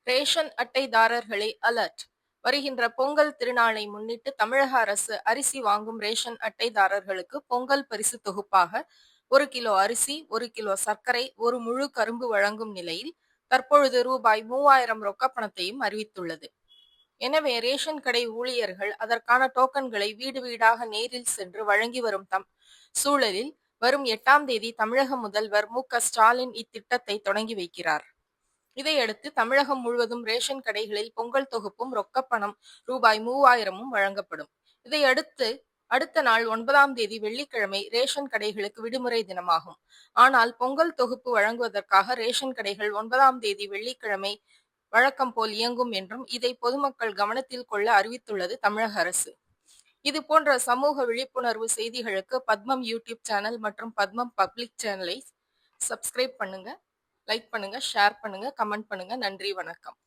Ration அட்டைதாரர்களை alert. வருகின்ற பொங்கல் திருநாளை முன்னிட்டு தமிழக அரசு அரிசி வாங்கும் ரேஷன் அட்டைதாரர்களுக்கு பொங்கல் பரிசு தொகுப்பாக 1 கிலோ அரிசி, 1 கிலோ சர்க்கரை, ஒரு முழு கரும்பு வழங்கும் நிலையில் தற்பொழுது ரூபாய் 3000 ரொக்க பணத்தையும் அறிவித்துள்ளது. எனவே ரேஷன் கடை ஊழியர்கள் அதற்கான டோக்கன்களை வீடு வீடாக நேரில் சென்று வழங்கி வரும் சூழலில் வரும் 8ஆம் தேதி தமிழக முதல்வர் மு.க.ஸ்டாலின் இத்திட்டத்தை தொடங்கி வைக்கிறார். இதையடுத்து தமிழகம் முழுவதும் ரேஷன் கடைகளில் பொங்கல் தொகுப்பும் ரொக்கப்பணம் ரூபாய் 3000ம் வழங்கப்படும். இதையடுத்து அடுத்த நாள் 9ஆம் தேதி வெள்ளிக்கிழமை ரேஷன் கடைகளுக்கு விடுமுறை தினமாகும். ஆனால் பொங்கல் தொகுப்பு வழங்குவதற்காக ரேஷன் கடைகள் 9ஆம் தேதி வெள்ளிக்கிழமை வழக்கம் போல் இயங்கும் என்றும் இதை பொதுமக்கள் கவனத்தில் கொள்ள அறிவித்துள்ளது தமிழக அரசு. இது போன்ற சமூக விழிப்புணர்வு செய்திகளுக்கு பத்மம் யூடியூப் சேனல் மற்றும் பத்மம் பப்ளிக் சேனலை சப்ஸ்கிரைப் பண்ணுங்க, லைக் பண்ணுங்க, ஷேர் பண்ணுங்க, கமெண்ட் பண்ணுங்க. நன்றி, வணக்கம்.